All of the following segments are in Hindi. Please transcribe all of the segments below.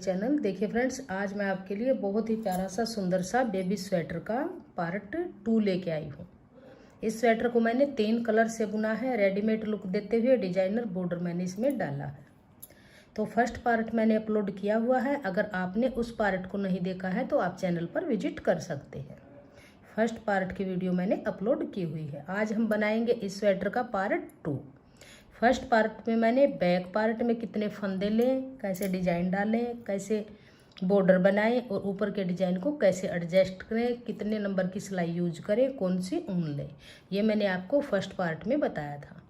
चैनल। देखिए फ्रेंड्स, आज मैं आपके लिए बहुत ही प्यारा सा सुंदर सा बेबी स्वेटर का पार्ट 2 लेके आई हूँ। इस स्वेटर को मैंने 3 कलर से बुना है। रेडीमेड लुक देते हुए डिजाइनर बॉर्डर मैंने इसमें डाला है। तो फर्स्ट पार्ट मैंने अपलोड किया हुआ है। अगर आपने उस पार्ट को नहीं देखा है तो आप चैनल पर विजिट कर सकते हैं। फर्स्ट पार्ट की वीडियो मैंने अपलोड की हुई है। आज हम बनाएंगे इस स्वेटर का पार्ट 2। फर्स्ट पार्ट में मैंने बैक पार्ट में कितने फंदे लें, कैसे डिजाइन डालें, कैसे बॉर्डर बनाएं और ऊपर के डिजाइन को कैसे एडजस्ट करें, कितने नंबर की सिलाई यूज करें, कौन सी ऊन लें, ये मैंने आपको फर्स्ट पार्ट में बताया था।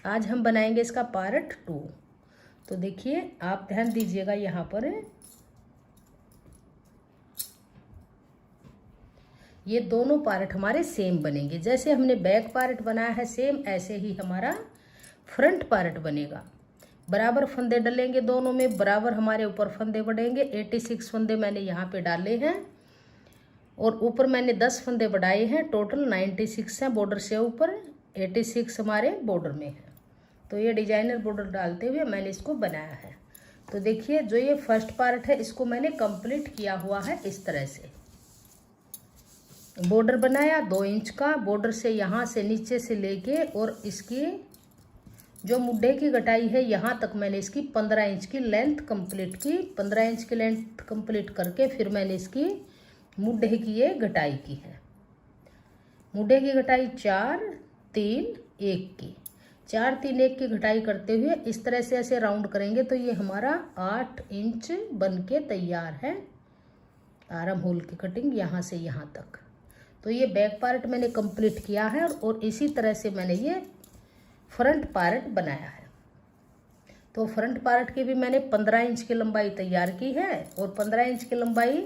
आज हम बनाएंगे इसका पार्ट 2। तो देखिए, आप ध्यान दीजिएगा, यहाँ पर ये दोनों पार्ट हमारे सेम बनेंगे। जैसे हमने बैक पार्ट बनाया है सेम ऐसे ही हमारा फ्रंट पार्ट बनेगा। बराबर फंदे डलेंगे, दोनों में बराबर हमारे ऊपर फंदे बढ़ेंगे। 86 फंदे मैंने यहाँ पे डाले हैं और ऊपर मैंने 10 फंदे बढ़ाए हैं। टोटल 96 हैं बॉर्डर से ऊपर, 86 हमारे बॉर्डर में है। तो ये डिजाइनर बॉर्डर डालते हुए मैंने इसको बनाया है। तो देखिए, जो ये फर्स्ट पार्ट है इसको मैंने कंप्लीट किया हुआ है। इस तरह से बॉर्डर बनाया 2 इंच का, बॉर्डर से यहाँ से नीचे से लेके और इसकी जो मुड्ढे की गटाई है यहाँ तक मैंने इसकी 15 इंच की लेंथ कंप्लीट की। 15 इंच की लेंथ कंप्लीट करके फिर मैंने इसकी मुड्ढे की ये गटाई की है। मुड्ढे की गटाई 4 3 1 की 4 3 1 की गटाई करते हुए इस तरह से ऐसे राउंड करेंगे तो ये हमारा 8 इंच बन के तैयार है। आर्म होल की कटिंग यहाँ से यहाँ तक। तो ये बैक पार्ट मैंने कंप्लीट किया है और इसी तरह से मैंने ये फ्रंट पार्ट बनाया है। तो फ्रंट पार्ट की भी मैंने 15 इंच की लंबाई तैयार की है और 15 इंच की लंबाई,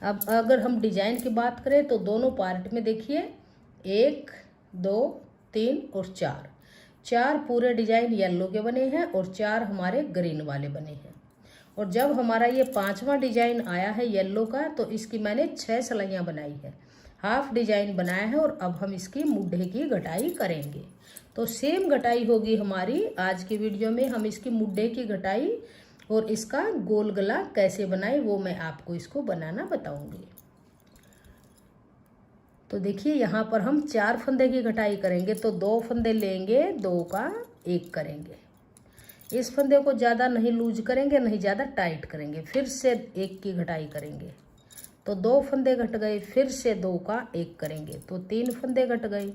अब अगर हम डिजाइन की बात करें तो दोनों पार्ट में देखिए 1 2 3 और 4 पूरे डिजाइन येलो के बने हैं और 4 हमारे ग्रीन वाले बने हैं। और जब हमारा ये 5वां डिजाइन आया है येलो का तो इसकी मैंने 6 सिलाइयाँ बनाई है। हाफ डिजाइन बनाया है और अब हम इसकी मुड्ढे की गटाई करेंगे। तो सेम गटाई होगी हमारी आज की वीडियो में। हम इसकी मुड्ढे की गटाई और इसका गोल गला कैसे बनाए वो मैं आपको इसको बनाना बताऊंगी। तो देखिए, यहाँ पर हम 4 फंदे की गटाई करेंगे तो 2 फंदे लेंगे, 2 का 1 करेंगे। इस फंदे को ज़्यादा नहीं लूज करेंगे, नहीं ज़्यादा टाइट करेंगे। फिर से 1 की गटाई करेंगे तो 2 फंदे घट गए, फिर से 2 का 1 करेंगे तो 3 फंदे घट गए,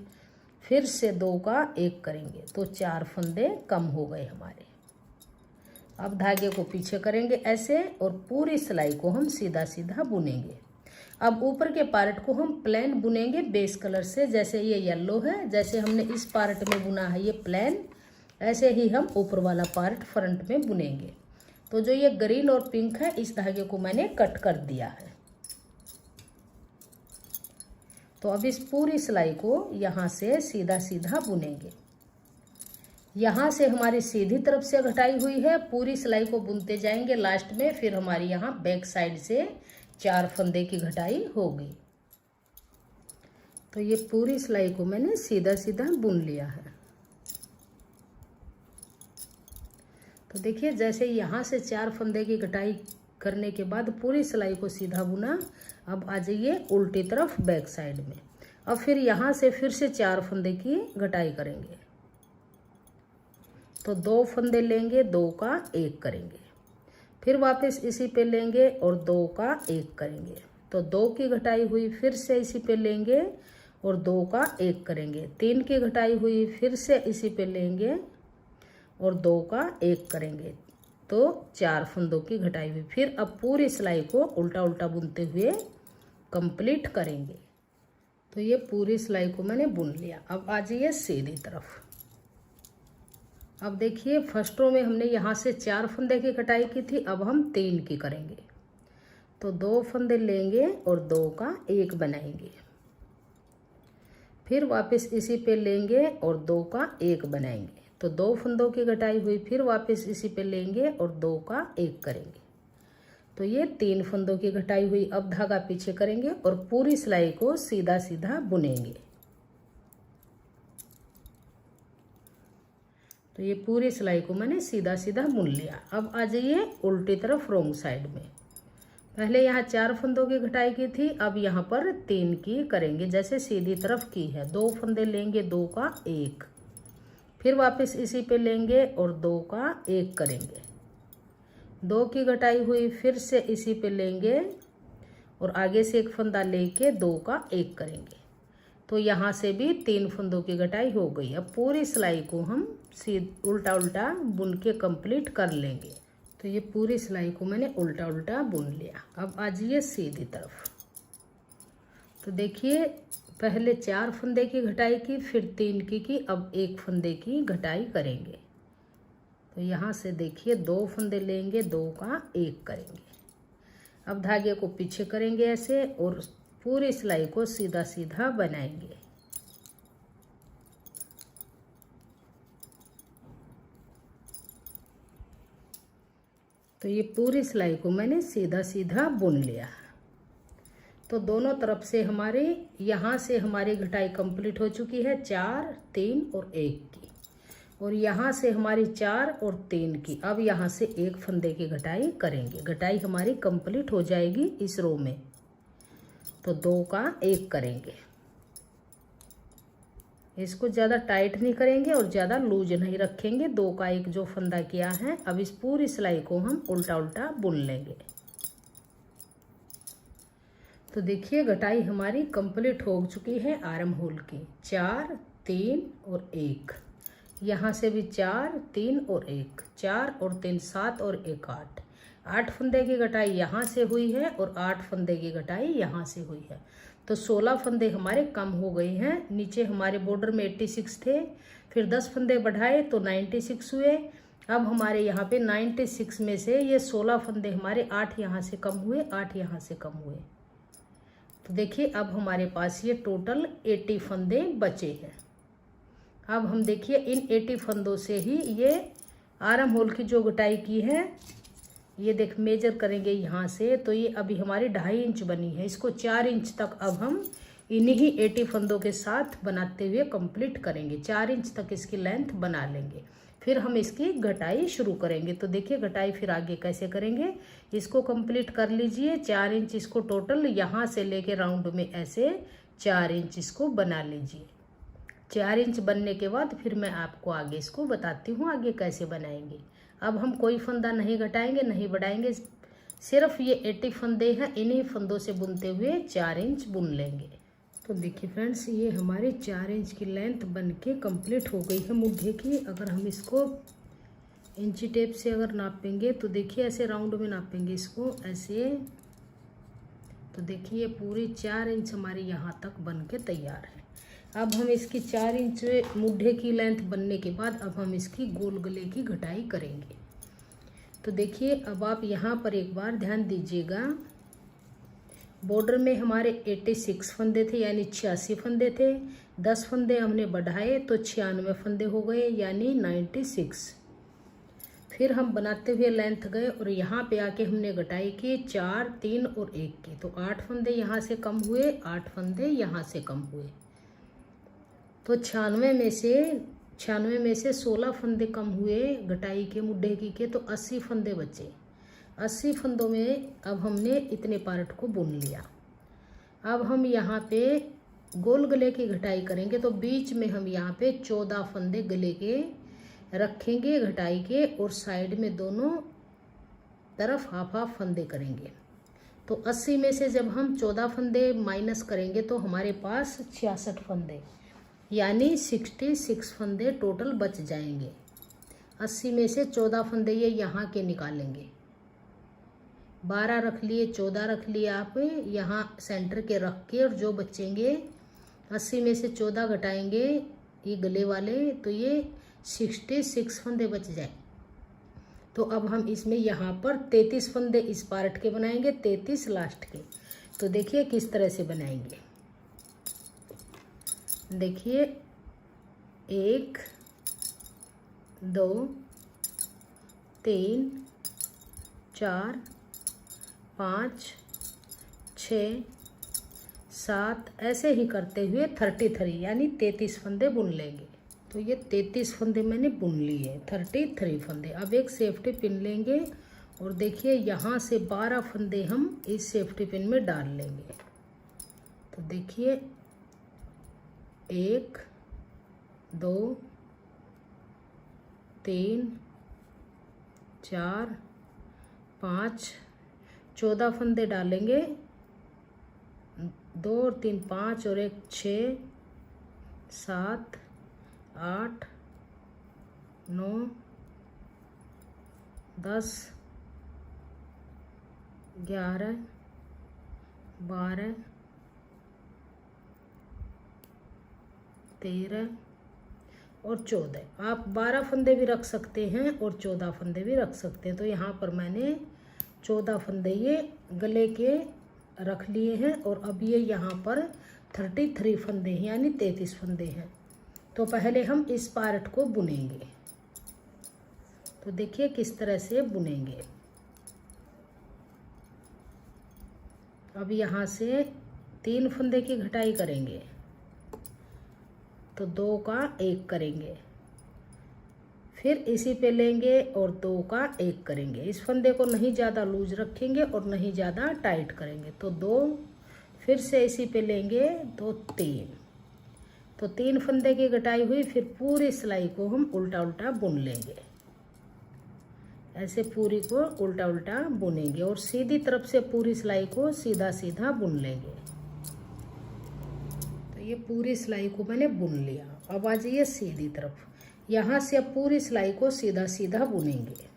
फिर से 2 का 1 करेंगे तो 4 फंदे कम हो गए हमारे। अब धागे को पीछे करेंगे ऐसे और पूरी सिलाई को हम सीधा सीधा बुनेंगे। अब ऊपर के पार्ट को हम प्लेन बुनेंगे बेस कलर से। जैसे ये येलो है, जैसे हमने इस पार्ट में बुना है ये प्लेन, ऐसे ही हम ऊपर वाला पार्ट फ्रंट में बुनेंगे। तो जो ये ग्रीन और पिंक है इस धागे को मैंने कट कर दिया है। तो अब इस पूरी सिलाई को यहाँ से सीधा सीधा बुनेंगे। यहाँ से हमारी सीधी तरफ से घटाई हुई है, पूरी सिलाई को बुनते जाएंगे। लास्ट में फिर हमारी यहाँ बैक साइड से 4 फंदे की घटाई होगी। तो ये पूरी सिलाई को मैंने सीधा सीधा बुन लिया है। तो देखिए, जैसे यहाँ से 4 फंदे की घटाई करने के बाद पूरी सिलाई को सीधा बुना। अब आ जाइए उल्टी तरफ बैक साइड में। अब फिर यहाँ से फिर से 4 फंदे की घटाई करेंगे तो 2 फंदे लेंगे, 2 का 1 करेंगे। फिर वापस इसी पे लेंगे और 2 का 1 करेंगे तो 2 की घटाई हुई, फिर से इसी पे लेंगे और 2 का 1 करेंगे। 3 की घटाई हुई, फिर से इसी पे लेंगे और 2 का 1 करेंगे तो 4 फंदों की घटाई हुई। फिर अब पूरी सिलाई को उल्टा उल्टा बुनते हुए कंप्लीट करेंगे। तो ये पूरी सिलाई को मैंने बुन लिया। अब आ जाइए सीधी तरफ। अब देखिए, फर्स्ट रो में हमने यहाँ से 4 फंदे की कटाई की थी, अब हम 3 की करेंगे। तो 2 फंदे लेंगे और 2 का 1 बनाएंगे। फिर वापस इसी पे लेंगे और 2 का 1 बनाएंगे तो 2 फंदों की घटाई हुई, फिर वापस इसी पे लेंगे और 2 का 1 करेंगे तो ये 3 फंदों की घटाई हुई। अब धागा पीछे करेंगे और पूरी सिलाई को सीधा सीधा बुनेंगे। तो ये पूरी सिलाई को मैंने सीधा सीधा बुन लिया। अब आ जाइए उल्टी तरफ रोंग साइड में। पहले यहाँ 4 फंदों की घटाई की थी, अब यहाँ पर 3 की करेंगे, जैसे सीधी तरफ की है। 2 फंदे लेंगे, 2 का 1, फिर वापस इसी पे लेंगे और 2 का 1 करेंगे। 2 की घटाई हुई, फिर से इसी पे लेंगे और आगे से एक फंदा लेके 2 का 1 करेंगे। तो यहाँ से भी 3 फंदों की घटाई हो गई। अब पूरी सिलाई को हम उल्टा उल्टा बुन के कंप्लीट कर लेंगे। तो ये पूरी सिलाई को मैंने उल्टा उल्टा बुन लिया। अब आ जाइए सीधी तरफ। तो देखिए पहले 4 फंदे की घटाई की, फिर 3 की, अब 1 फंदे की घटाई करेंगे। तो यहाँ से देखिए 2 फंदे लेंगे, 2 का 1 करेंगे। अब धागे को पीछे करेंगे ऐसे और पूरी सिलाई को सीधा सीधा बनाएंगे। तो ये पूरी सिलाई को मैंने सीधा सीधा बुन लिया। तो दोनों तरफ से हमारे यहाँ से हमारी घटाई कंप्लीट हो चुकी है, 4, 3 और 1 की, और यहाँ से हमारी 4 और 3 की। अब यहाँ से 1 फंदे की घटाई करेंगे। घटाई हमारी कंप्लीट हो जाएगी इस रो में। तो 2 का 1 करेंगे। इसको ज़्यादा टाइट नहीं करेंगे और ज़्यादा लूज नहीं रखेंगे। 2 का 1 जो फंदा किया है, अब इस पूरी सिलाई को हम उल्टा उल्टा बुन लेंगे। तो देखिए घटाई हमारी कंप्लीट हो चुकी है आर्म होल की। 4, 3 और 1, यहाँ से भी 4, 3 और 1, 4 और 3 7 और 1 8। 8 फंदे की घटाई यहाँ से हुई है और 8 फंदे की घटाई यहाँ से हुई है। तो 16 फंदे हमारे कम हो गए हैं। नीचे हमारे बॉर्डर में 86 थे, फिर 10 फंदे बढ़ाए तो 96 हुए। अब हमारे यहाँ पे 96 में से ये 16 फंदे हमारे 8 यहाँ से कम हुए, 8 यहाँ से कम हुए। तो देखिए अब हमारे पास ये टोटल 80 फंदे बचे हैं। अब हम देखिए इन 80 फंदों से ही ये आर्म होल की जो घटाई की है, ये देख मेजर करेंगे यहाँ से, तो ये अभी हमारी 2.5 इंच बनी है। इसको 4 इंच तक अब हम इन्हीं 80 फंदों के साथ बनाते हुए कंप्लीट करेंगे। 4 इंच तक इसकी लेंथ बना लेंगे, फिर हम इसकी घटाई शुरू करेंगे। तो देखिए घटाई फिर आगे कैसे करेंगे, इसको कंप्लीट कर लीजिए। 4 इंच इसको टोटल यहाँ से लेके राउंड में ऐसे 4 इंच इसको बना लीजिए। 4 इंच बनने के बाद फिर मैं आपको आगे इसको बताती हूँ आगे कैसे बनाएंगे। अब हम कोई फंदा नहीं घटाएंगे, नहीं बढ़ाएंगे, सिर्फ ये 80 फंदे हैं, इन्हीं फंदों से बुनते हुए 4 इंच बुन लेंगे। तो देखिए फ्रेंड्स ये हमारी 4 इंच की लेंथ बन के कम्प्लीट हो गई है मुद्दे की। अगर हम इसको इंची टेप से अगर नापेंगे तो देखिए ऐसे राउंड में नापेंगे इसको ऐसे, तो देखिए पूरी 4 इंच हमारी यहाँ तक बन के तैयार है। अब हम इसकी 4 इंच मुड्ढे की लेंथ बनने के बाद अब हम इसकी गोल गले की घटाई करेंगे। तो देखिए अब आप यहाँ पर एक बार ध्यान दीजिएगा, बॉर्डर में हमारे 86 फंदे थे यानी 86 फंदे थे। 10 फंदे हमने बढ़ाए तो 96 फंदे हो गए यानी 96। फिर हम बनाते हुए लेंथ गए और यहाँ पे आके हमने घटाई की 4, 3 और 1 की। तो 8 फंदे यहाँ से कम हुए, 8 फंदे यहाँ से कम हुए। तो 96 में से 16 फंदे कम हुए घटाई के मुड्ढे की के, तो 80 फंदे बचे। 80 फंदों में अब हमने इतने पार्ट को बुन लिया। अब हम यहाँ पे गोल गले की घटाई करेंगे। तो बीच में हम यहाँ पे 14 फंदे गले के रखेंगे घटाई के, और साइड में दोनों तरफ हाफ हाफ फंदे करेंगे। तो 80 में से जब हम 14 फंदे माइनस करेंगे तो हमारे पास 66 फंदे यानी 66 फंदे टोटल बच जाएंगे। 80 में से 14 फंदे ये यहाँ के निकालेंगे, 12 रख लिए, 14 रख लिए आप यहाँ सेंटर के रख के, और जो बचेंगे 80 में से 14 घटाएंगे ये गले वाले, तो ये 66 फंदे बच जाए। तो अब हम इसमें यहाँ पर 33 फंदे इस पार्ट के बनाएंगे, 33 लास्ट के। तो देखिए किस तरह से बनाएंगे। देखिए 1 2 3 4 5 6 7 ऐसे ही करते हुए 33 यानी 33 फंदे बुन लेंगे। तो ये 33 फंदे मैंने बुन लिए, 33 फंदे। अब एक सेफ्टी पिन लेंगे और देखिए यहाँ से 12 फंदे हम इस सेफ्टी पिन में डाल लेंगे। तो देखिए 1 2 3 4 5 14 फंदे डालेंगे। 2 और 3 5 और 1 6 7 8 9 10 11 12 13 और 14। आप 12 फंदे भी रख सकते हैं और 14 फंदे भी रख सकते हैं। तो यहाँ पर मैंने 14 फंदे ये गले के रख लिए हैं और अब ये यहाँ पर 33 फंदे हैं यानी 33 फंदे हैं। तो पहले हम इस पार्ट को बुनेंगे। तो देखिए किस तरह से बुनेंगे। अब यहाँ से 3 फंदे की घटाई करेंगे तो 2 का 1 करेंगे, फिर इसी पे लेंगे और 2 का 1 करेंगे। इस फंदे को नहीं ज़्यादा लूज रखेंगे और नहीं ज़्यादा टाइट करेंगे। तो 2 फिर से इसी पे लेंगे तो 3। तो 3 फंदे की घटाई हुई। फिर पूरी सिलाई को हम उल्टा उल्टा बुन लेंगे। ऐसे पूरी को उल्टा उल्टा बुनेंगे और सीधी तरफ से पूरी सिलाई को सीधा सीधा बुन लेंगे। तो ये पूरी सिलाई को मैंने बुन लिया। अब आ जाइए सीधी तरफ। यहाँ से अब पूरी सिलाई को सीधा सीधा बुनेंगे।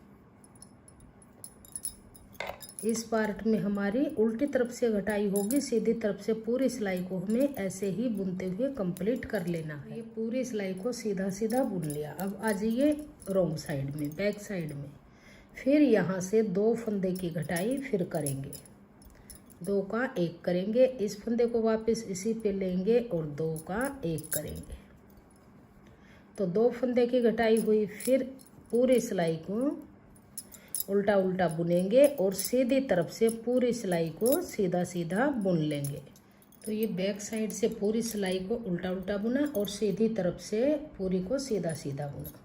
इस पार्ट में हमारी उल्टी तरफ से घटाई होगी, सीधी तरफ से पूरी सिलाई को हमें ऐसे ही बुनते हुए कंप्लीट कर लेना है। ये पूरी सिलाई को सीधा सीधा बुन लिया। अब आ जाइए रॉन्ग साइड में, बैक साइड में। फिर यहाँ से 2 फंदे की घटाई फिर करेंगे, 2 का 1 करेंगे। इस फंदे को वापस इसी पे लेंगे और 2 का 1 करेंगे। तो 2 फंदे की घटाई हुई। फिर पूरी सिलाई को उल्टा उल्टा बुनेंगे और सीधी तरफ से पूरी सिलाई को सीधा सीधा बुन लेंगे। तो ये बैक साइड से पूरी सिलाई को उल्टा उल्टा बुना और सीधी तरफ से पूरी को सीधा सीधा बुना।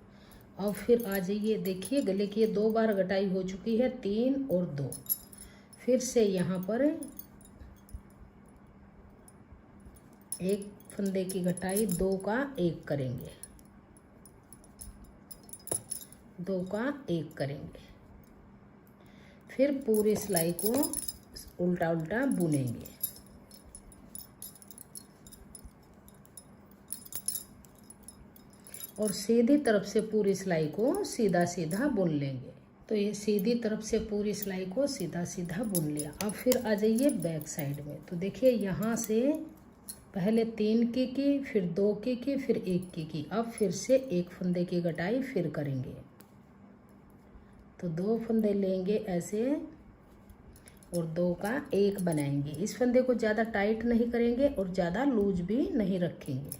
अब फिर आ जाइए, देखिए गले की 2 बार घटाई हो चुकी है, 3 और 2। फिर से यहाँ पर 1 फंदे की घटाई, 2 का 1 करेंगे, 2 का 1 करेंगे। फिर पूरी सिलाई को उल्टा उल्टा बुनेंगे। और सीधी तरफ से पूरी सिलाई को सीधा सीधा बुन लेंगे। तो ये सीधी तरफ से पूरी सिलाई को सीधा सीधा बुन लिया। अब फिर आ जाइए बैक साइड में। तो देखिए यहाँ से पहले 3 की, फिर 2 की, फिर 1 की। अब फिर से 1 फंदे की घटाई फिर करेंगे। तो 2 फंदे लेंगे ऐसे और 2 का 1 बनाएंगे। इस फंदे को ज़्यादा टाइट नहीं करेंगे और ज़्यादा लूज भी नहीं रखेंगे।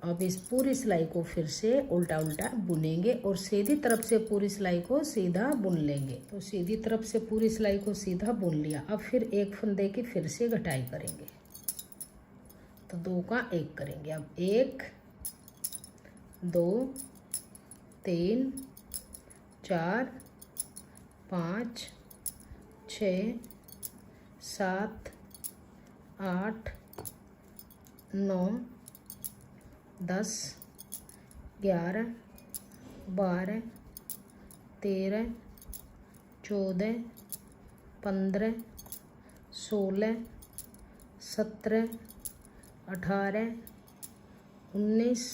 अब इस पूरी सिलाई को फिर से उल्टा उल्टा बुनेंगे और सीधी तरफ से पूरी सिलाई को सीधा बुन लेंगे। तो सीधी तरफ से पूरी सिलाई को सीधा बुन लिया। अब फिर 1 फंदे की फिर से घटाई करेंगे। तो 2 का 1 करेंगे। अब 1 2 3 4 5 6 7 8 9 10 11 12 13 14 15 16 17 18 19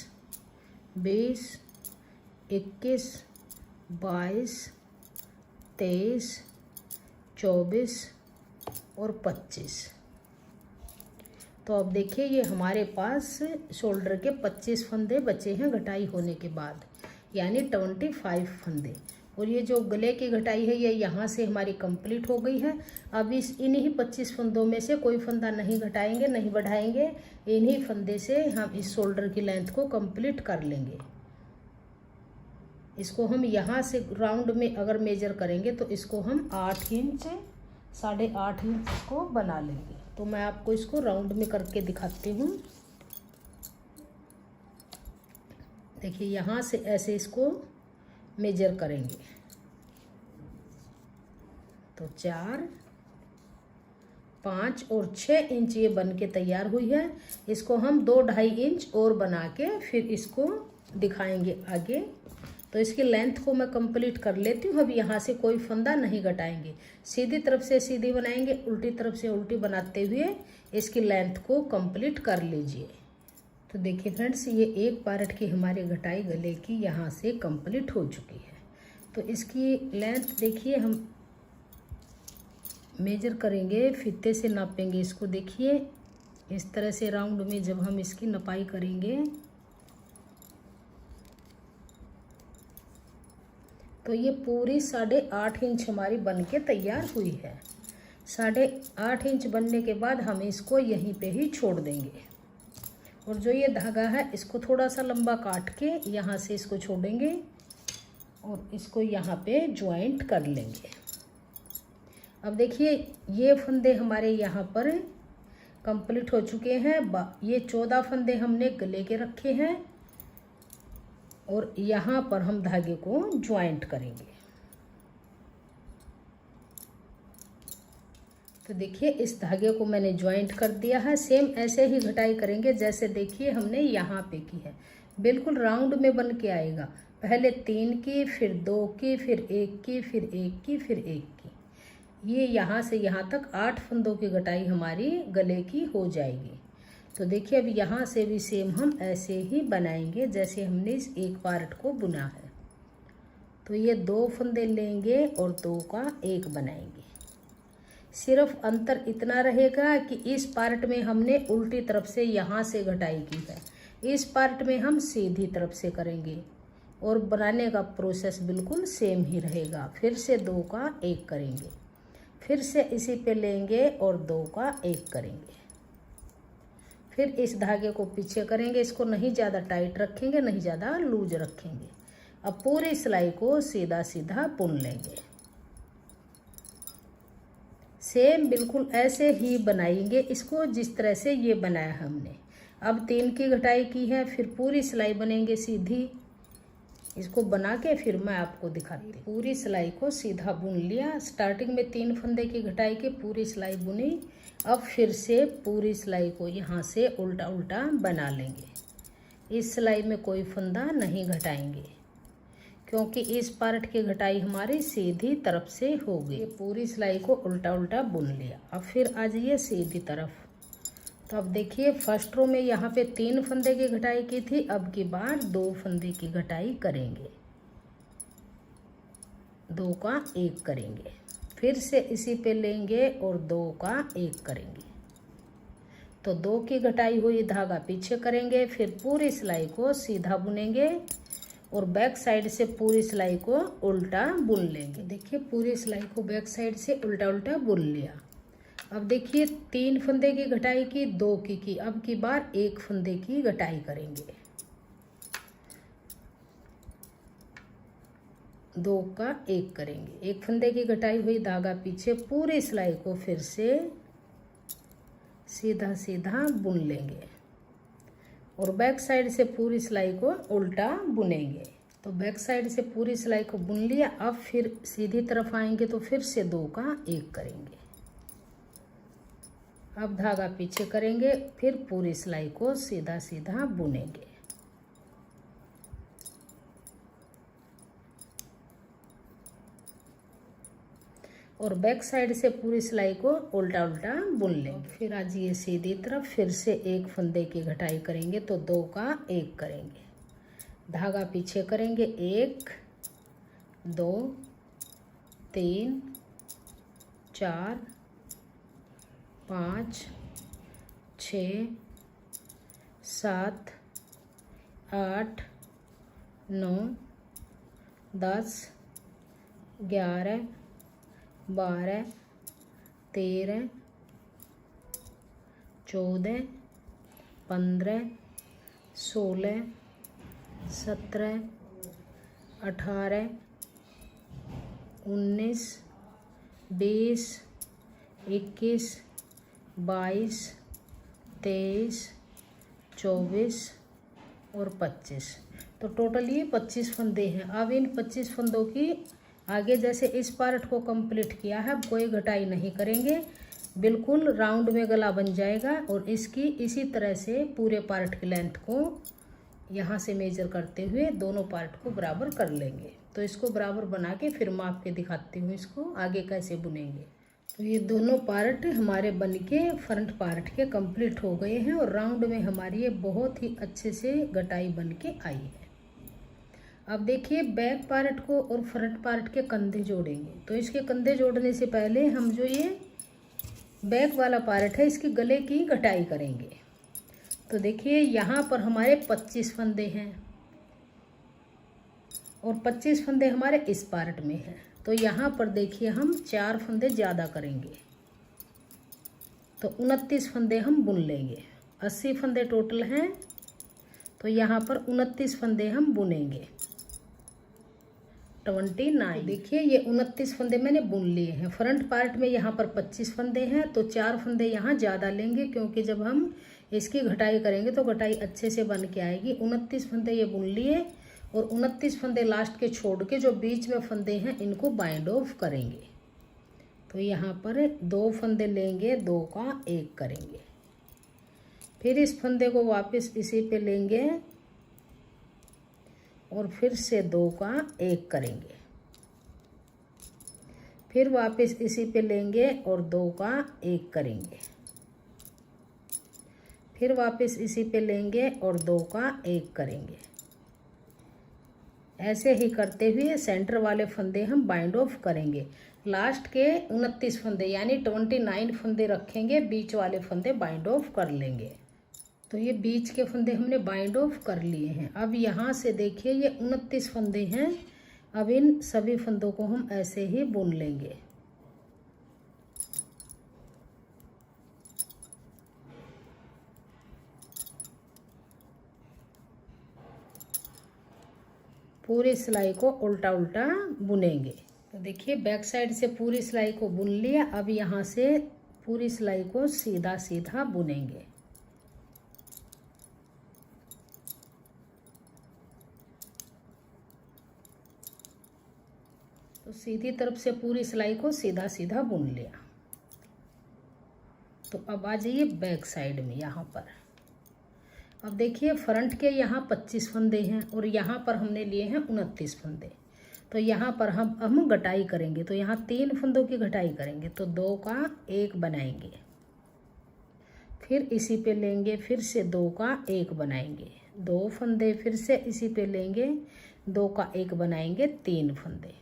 20 21 22 23 24 और 25। तो अब देखिए ये हमारे पास शोल्डर के 25 फंदे बचे हैं घटाई होने के बाद, यानी 25 फंदे। और ये जो गले की घटाई है ये यहाँ से हमारी कंप्लीट हो गई है। अब इन्हीं 25 फंदों में से कोई फंदा नहीं घटाएंगे, नहीं बढ़ाएंगे। इन्हीं फंदे से हम इस शोल्डर की लेंथ को कंप्लीट कर लेंगे। इसको हम यहाँ से राउंड में अगर मेजर करेंगे तो इसको हम 8 इंच 8.5 इंच को बना लेंगे। तो मैं आपको इसको राउंड में करके दिखाती हूँ। देखिए यहाँ से ऐसे इसको मेजर करेंगे तो 4, 5 और 6 इंच ये बन के तैयार हुई है। इसको हम 2-2.5 इंच और बना के फिर इसको दिखाएंगे आगे। तो इसकी लेंथ को मैं कंप्लीट कर लेती हूँ। अब यहाँ से कोई फंदा नहीं घटाएंगे, सीधी तरफ से सीधी बनाएंगे, उल्टी तरफ से उल्टी बनाते हुए इसकी लेंथ को कंप्लीट कर लीजिए। तो देखिए फ्रेंड्स, ये एक पार्ट की हमारी घटाई गले की यहाँ से कंप्लीट हो चुकी है। तो इसकी लेंथ देखिए, हम मेजर करेंगे, फीते से नापेंगे इसको। देखिए इस तरह से राउंड में जब हम इसकी नपाई करेंगे तो ये पूरी 8.5 इंच हमारी बन के तैयार हुई है। 8.5 इंच बनने के बाद हम इसको यहीं पे ही छोड़ देंगे और जो ये धागा है इसको थोड़ा सा लंबा काट के यहाँ से इसको छोड़ेंगे और इसको यहाँ पे ज्वाइंट कर लेंगे। अब देखिए ये फंदे हमारे यहाँ पर कंप्लीट हो चुके हैं। ये 14 फंदे हमने गले के रखे हैं और यहाँ पर हम धागे को ज्वाइंट करेंगे। तो देखिए इस धागे को मैंने ज्वाइंट कर दिया है। सेम ऐसे ही घटाई करेंगे जैसे देखिए हमने यहाँ पे की है। बिल्कुल राउंड में बन के आएगा। पहले 3 की, फिर 2 की, फिर 1 की, फिर 1 की, फिर 1 की। ये यहाँ से यहाँ तक 8 फंदों की घटाई हमारी गले की हो जाएगी। तो देखिए अब यहाँ से भी सेम हम ऐसे ही बनाएंगे जैसे हमने इस एक पार्ट को बुना है। तो ये 2 फंदे लेंगे और 2 का 1 बनाएंगे। सिर्फ अंतर इतना रहेगा कि इस पार्ट में हमने उल्टी तरफ से यहाँ से घटाई की है, इस पार्ट में हम सीधी तरफ से करेंगे और बनाने का प्रोसेस बिल्कुल सेम ही रहेगा। फिर से 2 का 1 करेंगे, फिर से इसी पे लेंगे और 2 का 1 करेंगे। फिर इस धागे को पीछे करेंगे, इसको नहीं ज़्यादा टाइट रखेंगे, नहीं ज़्यादा लूज रखेंगे। अब पूरी सिलाई को सीधा सीधा बुन लेंगे। सेम बिल्कुल ऐसे ही बनाएंगे इसको जिस तरह से ये बनाया हमने। अब 3 की घटाई की है, फिर पूरी सिलाई बनेंगे सीधी। इसको बना के फिर मैं आपको दिखाती हूँ। पूरी सिलाई को सीधा बुन लिया। स्टार्टिंग में 3 फंदे की घटाई के पूरी सिलाई बुनी। अब फिर से पूरी सिलाई को यहाँ से उल्टा उल्टा बना लेंगे। इस सिलाई में कोई फंदा नहीं घटाएंगे क्योंकि इस पार्ट की घटाई हमारी सीधी तरफ से हो गई। पूरी सिलाई को उल्टा उल्टा बुन लिया। अब फिर आ जाइए सीधी तरफ। तो अब देखिए फर्स्ट रो में यहाँ पे 3 फंदे की घटाई की थी, अब की बार 2 फंदे की घटाई करेंगे, 2 का 1 करेंगे। फिर से इसी पे लेंगे और 2 का 1 करेंगे। तो 2 की घटाई हुई धागा पीछे करेंगे, फिर पूरी सिलाई को सीधा बुनेंगे और बैक साइड से पूरी सिलाई को उल्टा बुन लेंगे। देखिए पूरी सिलाई को बैक साइड से उल्टा उल्टा बुन लिया। अब देखिए 3 फंदे की घटाई की, 2 की, अब की बार 1 फंदे की घटाई करेंगे, 2 का 1 करेंगे। 1 फंदे की घटाई हुई धागा पीछे, पूरी सिलाई को फिर से सीधा सीधा बुन लेंगे और बैक साइड से पूरी सिलाई को उल्टा बुनेंगे। तो बैक साइड से पूरी सिलाई को बुन लिया। अब फिर सीधी तरफ आएंगे तो फिर से 2 का 1 करेंगे। अब धागा पीछे करेंगे, फिर पूरी सिलाई को सीधा सीधा बुनेंगे और बैक साइड से पूरी सिलाई को उल्टा उल्टा बुन लेंगे। फिर आ जाइए सीधी तरफ, फिर से 1 फंदे की घटाई करेंगे तो 2 का 1 करेंगे, धागा पीछे करेंगे, 1 2 3 4 5 6 7 8 9 10 11 12 13 14 15 16 17 18 19 20 21 22 23 24 और 25। तो टोटल ये 25 फंदे हैं। अब इन 25 फंदों की आगे जैसे इस पार्ट को कंप्लीट किया है, अब कोई घटाई नहीं करेंगे, बिल्कुल राउंड में गला बन जाएगा। और इसकी इसी तरह से पूरे पार्ट की लेंथ को यहाँ से मेजर करते हुए दोनों पार्ट को बराबर कर लेंगे। तो इसको बराबर बना के फिर माप के दिखाती हूँ इसको आगे कैसे बुनेंगे। तो ये दोनों पार्ट हमारे बन के फ्रंट पार्ट के कंप्लीट हो गए हैं और राउंड में हमारी ये बहुत ही अच्छे से घटाई बन के आई है। अब देखिए बैक पार्ट को और फ्रंट पार्ट के कंधे जोड़ेंगे। तो इसके कंधे जोड़ने से पहले हम जो ये बैक वाला पार्ट है इसके गले की घटाई करेंगे। तो देखिए यहाँ पर हमारे 25 फंदे हैं और 25 फंदे हमारे इस पार्ट में हैं। तो यहाँ पर देखिए हम 4 फंदे ज़्यादा करेंगे, तो 29 फंदे हम बुन लेंगे। 80 फंदे टोटल हैं, तो यहाँ पर 29 फंदे हम बुनेंगे। 29 देखिए ये 29 फंदे मैंने बुन लिए हैं। फ्रंट पार्ट में यहाँ पर 25 फंदे हैं, तो 4 फंदे यहाँ ज़्यादा लेंगे, क्योंकि जब हम इसकी घटाई करेंगे तो घटाई अच्छे से बन के आएगी। 29 फंदे ये बुन लिए और 29 फंदे लास्ट के छोड़ के जो बीच में फंदे हैं इनको बाइंड ऑफ करेंगे। तो यहाँ पर 2 फंदे लेंगे, 2 का 1 करेंगे। फिर इस फंदे को वापस इसी पे लेंगे और फिर से 2 का 1 करेंगे। फिर वापस इसी पे लेंगे और 2 का 1 करेंगे। फिर वापस इसी पे लेंगे और 2 का 1 करेंगे। ऐसे ही करते हुए सेंटर वाले फंदे हम बाइंड ऑफ करेंगे। लास्ट के 29 फंदे यानी 29 फंदे रखेंगे, बीच वाले फंदे बाइंड ऑफ कर लेंगे। तो ये बीच के फंदे हमने बाइंड ऑफ कर लिए हैं। अब यहाँ से देखिए ये 29 फंदे हैं। अब इन सभी फंदों को हम ऐसे ही बुन लेंगे। पूरी सिलाई को उल्टा उल्टा बुनेंगे। तो देखिए बैक साइड से पूरी सिलाई को बुन लिया। अब यहाँ से पूरी सिलाई को सीधा सीधा बुनेंगे। तो सीधी तरफ से पूरी सिलाई को सीधा सीधा बुन लिया। तो अब आ जाइए बैक साइड में यहाँ पर। अब देखिए फ्रंट के यहाँ 25 फंदे हैं और यहाँ पर हमने लिए हैं 29 फंदे। तो यहाँ पर हम घटाई करेंगे। तो यहाँ 3 फंदों की घटाई करेंगे, तो 2 का 1 बनाएंगे। फिर इसी पे लेंगे, फिर से 2 का 1 बनाएंगे। 2 फंदे फिर से इसी पे लेंगे, 2 का 1 बनाएंगे, 3 फंदे।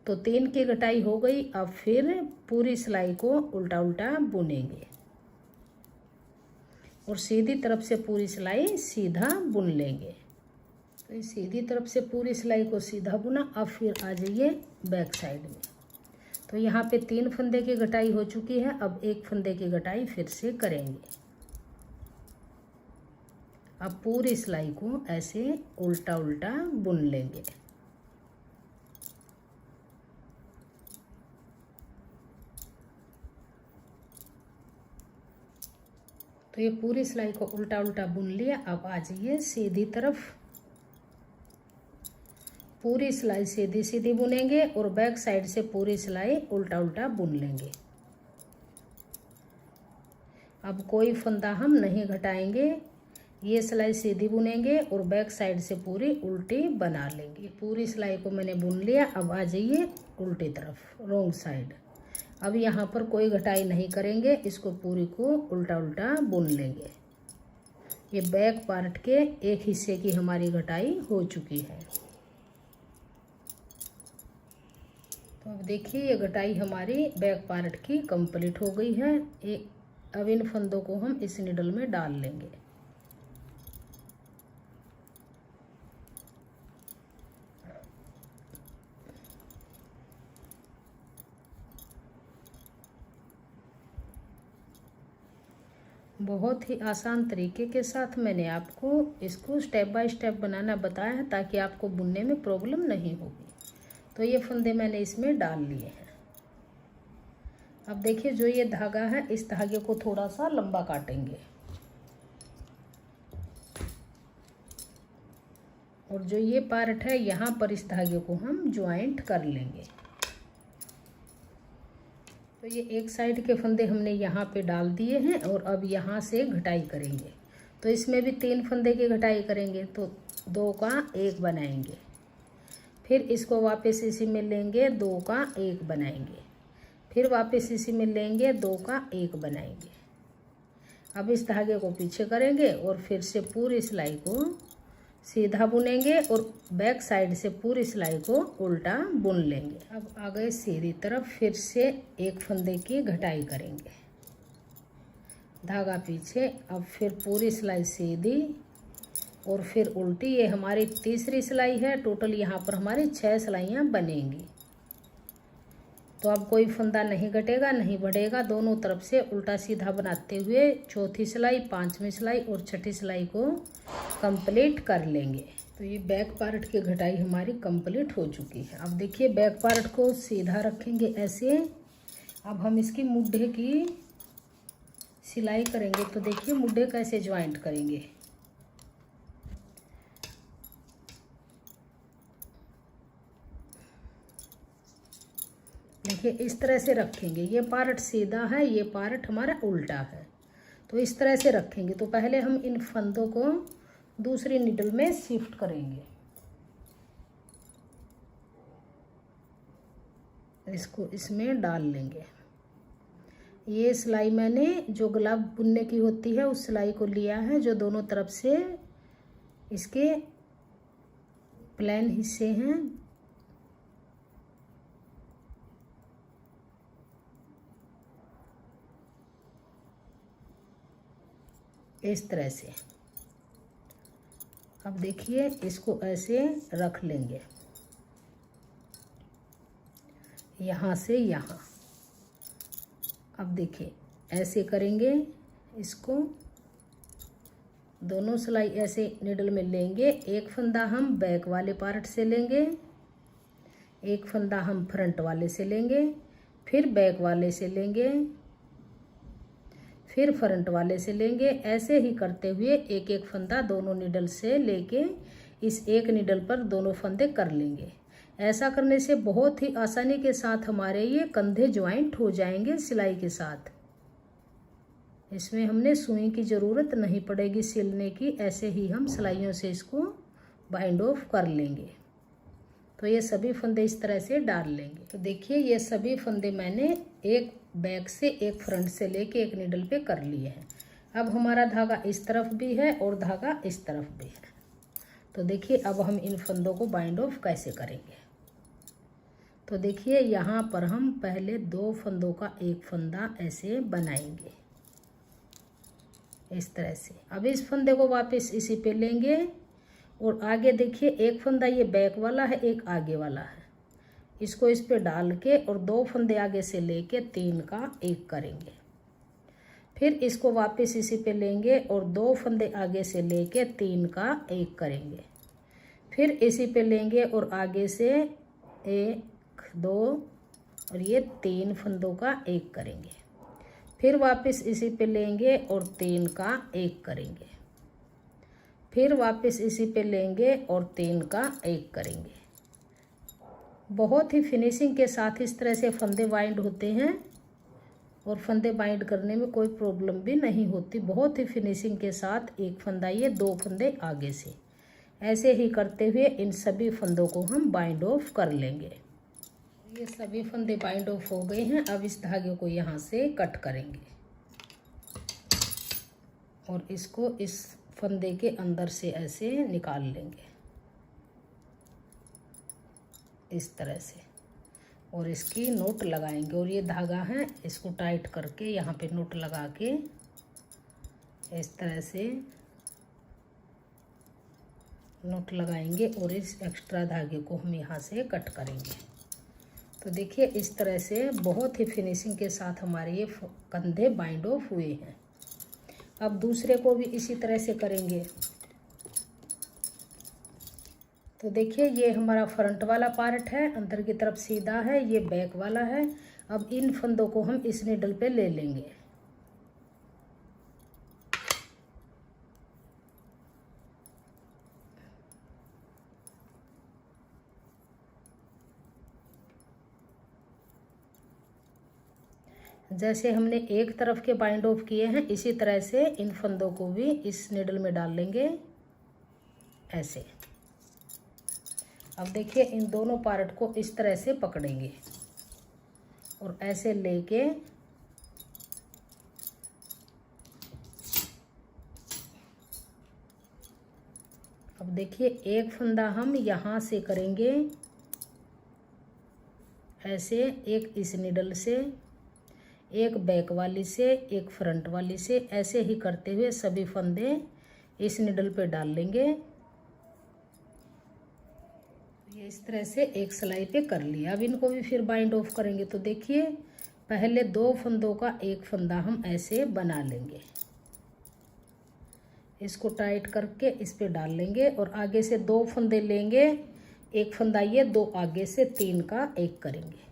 तो 3 की घटाई हो गई। अब फिर पूरी सिलाई को उल्टा उल्टा बुनेंगे और सीधी तरफ से पूरी सिलाई सीधा बुन लेंगे। तो इस सीधी तरफ से पूरी सिलाई को सीधा बुना। अब फिर आ जाइए बैक साइड में। तो यहाँ पे 3 फंदे की घटाई हो चुकी है। अब 1 फंदे की घटाई फिर से करेंगे। अब पूरी सिलाई को ऐसे उल्टा उल्टा बुन लेंगे। तो ये पूरी सिलाई को उल्टा उल्टा बुन लिया। अब आ जाइए सीधी तरफ। पूरी सिलाई सीधी सीधी बुनेंगे और बैक साइड से पूरी सिलाई उल्टा उल्टा बुन लेंगे। अब कोई फंदा हम नहीं घटाएंगे, ये सिलाई सीधी बुनेंगे और बैक साइड से पूरी उल्टी बना लेंगे। पूरी सिलाई को मैंने बुन लिया। अब आ जाइए उल्टी तरफ, रॉन्ग साइड। अब यहाँ पर कोई घटाई नहीं करेंगे, इसको पूरी को उल्टा उल्टा बुन लेंगे। ये बैक पार्ट के एक हिस्से की हमारी घटाई हो चुकी है। तो अब देखिए ये घटाई हमारी बैक पार्ट की कंप्लीट हो गई है। अब इन फंदों को हम इस निडल में डाल लेंगे। बहुत ही आसान तरीके के साथ मैंने आपको इसको स्टेप बाय स्टेप बनाना बताया है, ताकि आपको बुनने में प्रॉब्लम नहीं होगी। तो ये फंदे मैंने इसमें डाल लिए हैं। अब देखिए जो ये धागा है, इस धागे को थोड़ा सा लंबा काटेंगे और जो ये पार्ट है यहाँ पर इस धागे को हम ज्वाइंट कर लेंगे। तो ये एक साइड के फंदे हमने यहाँ पे डाल दिए हैं और अब यहाँ से घटाई करेंगे। तो इसमें भी 3 फंदे की घटाई करेंगे, तो 2 का 1 बनाएंगे। फिर इसको वापस इसी में लेंगे, 2 का 1 बनाएंगे। फिर वापस इसी में लेंगे, 2 का 1 बनाएंगे। अब इस धागे को पीछे करेंगे और फिर से पूरी सिलाई को सीधा बुनेंगे और बैक साइड से पूरी सिलाई को उल्टा बुन लेंगे। अब आ गए सीधी तरफ, फिर से 1 फंदे की घटाई करेंगे, धागा पीछे। अब फिर पूरी सिलाई सीधी और फिर उल्टी। ये हमारी तीसरी सिलाई है। टोटल यहाँ पर हमारी 6 सिलाइयाँ बनेंगी। तो अब कोई फंदा नहीं घटेगा, नहीं बढ़ेगा। दोनों तरफ से उल्टा सीधा बनाते हुए चौथी सिलाई, 5वीं सिलाई और छठी सिलाई को कंप्लीट कर लेंगे। तो ये बैक पार्ट की घटाई हमारी कंप्लीट हो चुकी है। अब देखिए बैक पार्ट को सीधा रखेंगे ऐसे। अब हम इसकी मुड्ढे की सिलाई करेंगे। तो देखिए मुड्ढे कैसे ज्वाइंट करेंगे। देखिए इस तरह से रखेंगे। ये पार्ट सीधा है, ये पार्ट हमारा उल्टा है। तो इस तरह से रखेंगे। तो पहले हम इन फंदों को दूसरी नीडल में शिफ्ट करेंगे। इसको इसमें डाल लेंगे। ये सिलाई मैंने जो गुलाब बुनने की होती है उस सिलाई को लिया है, जो दोनों तरफ से इसके प्लेन हिस्से हैं। इस तरह से। अब देखिए इसको ऐसे रख लेंगे, यहाँ से यहाँ। अब देखिए ऐसे करेंगे इसको। दोनों सिलाई ऐसे निडल में लेंगे। 1 फंदा हम बैक वाले पार्ट से लेंगे, 1 फंदा हम फ्रंट वाले से लेंगे, फिर बैक वाले से लेंगे, फिर फ्रंट वाले से लेंगे। ऐसे ही करते हुए एक एक फंदा दोनों निडल से लेके इस एक निडल पर दोनों फंदे कर लेंगे। ऐसा करने से बहुत ही आसानी के साथ हमारे ये कंधे ज्वाइंट हो जाएंगे सिलाई के साथ। इसमें हमने सुई की ज़रूरत नहीं पड़ेगी सिलने की। ऐसे ही हम सिलाइयों से इसको बाइंड ऑफ कर लेंगे। तो ये सभी फंदे इस तरह से डाल लेंगे। तो देखिए ये सभी फंदे मैंने एक बैक से एक फ्रंट से लेके एक निडल पे कर लिए हैं। अब हमारा धागा इस तरफ भी है और धागा इस तरफ भी है। तो देखिए अब हम इन फंदों को बाइंड ऑफ कैसे करेंगे। तो देखिए यहाँ पर हम पहले 2 फंदों का एक फंदा ऐसे बनाएंगे इस तरह से। अब इस फंदे को वापस इसी पे लेंगे और आगे देखिए एक फंदा ये बैक वाला है, एक आगे वाला है। इसको इस पे डाल के और 2 फंदे आगे से लेके 3 का 1 करेंगे। फिर इसको वापस इसी पे लेंगे और 2 फंदे आगे से लेके 3 का 1 करेंगे। फिर इसी पे लेंगे और आगे से 1 2 और ये 3 फंदों का 1 करेंगे। फिर वापस इसी पे लेंगे और 3 का 1 करेंगे। फिर वापस इसी पे लेंगे और 3 का 1 करेंगे। बहुत ही फिनिशिंग के साथ इस तरह से फंदे बाइंड होते हैं और फंदे बाइंड करने में कोई प्रॉब्लम भी नहीं होती। बहुत ही फिनिशिंग के साथ एक फंदा ये 2 फंदे आगे से। ऐसे ही करते हुए इन सभी फंदों को हम बाइंड ऑफ कर लेंगे। ये सभी फंदे बाइंड ऑफ हो गए हैं। अब इस धागे को यहाँ से कट करेंगे और इसको इस फंदे के अंदर से ऐसे निकाल लेंगे इस तरह से और इसकी नोट लगाएंगे। और ये धागा है, इसको टाइट करके यहाँ पे नोट लगा के इस तरह से नोट लगाएंगे और इस एक्स्ट्रा धागे को हम यहाँ से कट करेंगे। तो देखिए इस तरह से बहुत ही फिनिशिंग के साथ हमारे ये कंधे बाइंड ऑफ हुए हैं। अब दूसरे को भी इसी तरह से करेंगे। तो देखिए ये हमारा फ्रंट वाला पार्ट है, अंदर की तरफ सीधा है, ये बैक वाला है। अब इन फंदों को हम इस निडल पे ले लेंगे। जैसे हमने एक तरफ के बाइंड ऑफ किए हैं इसी तरह से इन फंदों को भी इस निडल में डाल लेंगे ऐसे। अब देखिए इन दोनों पार्ट को इस तरह से पकड़ेंगे और ऐसे लेके अब देखिए एक फंदा हम यहाँ से करेंगे ऐसे, एक इस निडल से, एक बैक वाली से, एक फ्रंट वाली से, ऐसे ही करते हुए सभी फंदे इस निडल पे डाल लेंगे। ये इस तरह से एक सिलाई पे कर लिया। अब इनको भी फिर बाइंड ऑफ करेंगे। तो देखिए पहले 2 फंदों का एक फंदा हम ऐसे बना लेंगे, इसको टाइट करके इस पे डाल लेंगे और आगे से 2 फंदे लेंगे, एक फंदा ये, 2 आगे से, 3 का एक करेंगे।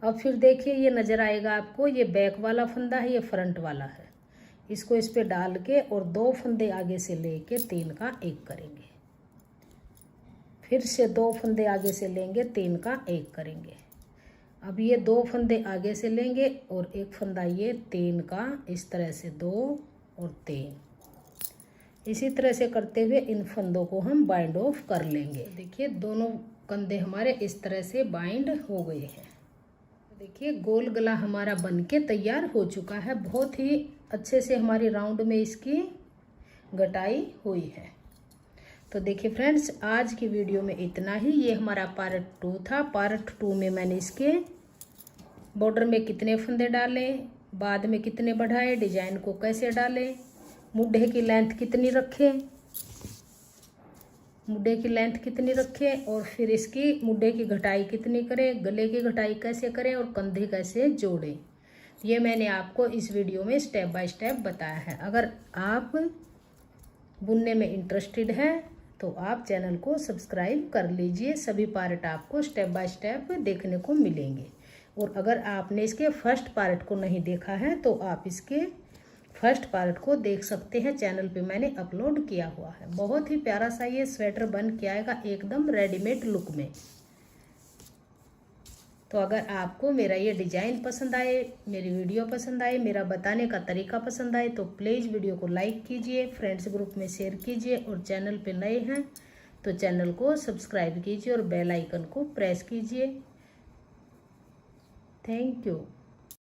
अब फिर देखिए ये नज़र आएगा आपको, ये बैक वाला फंदा है, ये फ्रंट वाला है, इसको इस पे डाल के और 2 फंदे आगे से लेके 3 का एक करेंगे, फिर से 2 फंदे आगे से लेंगे, 3 का एक करेंगे। अब ये 2 फंदे आगे से लेंगे और एक फंदा ये, 3 का, इस तरह से 2 और 3, इसी तरह से करते हुए इन फंदों को हम बाइंड ऑफ कर लेंगे। देखिए दोनों कंधे हमारे इस तरह से बाइंड हो गए हैं। देखिए गोल गला हमारा बनके तैयार हो चुका है। बहुत ही अच्छे से हमारी राउंड में इसकी गटाई हुई है। तो देखिए फ्रेंड्स आज की वीडियो में इतना ही। ये हमारा पार्ट 2 था। पार्ट 2 में मैंने इसके बॉर्डर में कितने फंदे डाले, बाद में कितने बढ़ाए, डिजाइन को कैसे डालें, मुड्ढे की लेंथ कितनी रखें, मुड्ढे की लेंथ कितनी रखें और फिर इसकी मुड्ढे की घटाई कितनी करें, गले की घटाई कैसे करें और कंधे कैसे जोड़ें, ये मैंने आपको इस वीडियो में स्टेप बाय स्टेप बताया है। अगर आप बुनने में इंटरेस्टेड हैं तो आप चैनल को सब्सक्राइब कर लीजिए। सभी पार्ट आपको स्टेप बाय स्टेप देखने को मिलेंगे। और अगर आपने इसके फर्स्ट पार्ट को नहीं देखा है तो आप इसके फर्स्ट पार्ट को देख सकते हैं, चैनल पे मैंने अपलोड किया हुआ है। बहुत ही प्यारा सा ये स्वेटर बन के आएगा एकदम रेडीमेड लुक में। तो अगर आपको मेरा ये डिज़ाइन पसंद आए, मेरी वीडियो पसंद आए, मेरा बताने का तरीका पसंद आए तो प्लीज़ वीडियो को लाइक कीजिए, फ्रेंड्स ग्रुप में शेयर कीजिए और चैनल पे नए हैं तो चैनल को सब्सक्राइब कीजिए और बेल आइकन को प्रेस कीजिए। Thank you.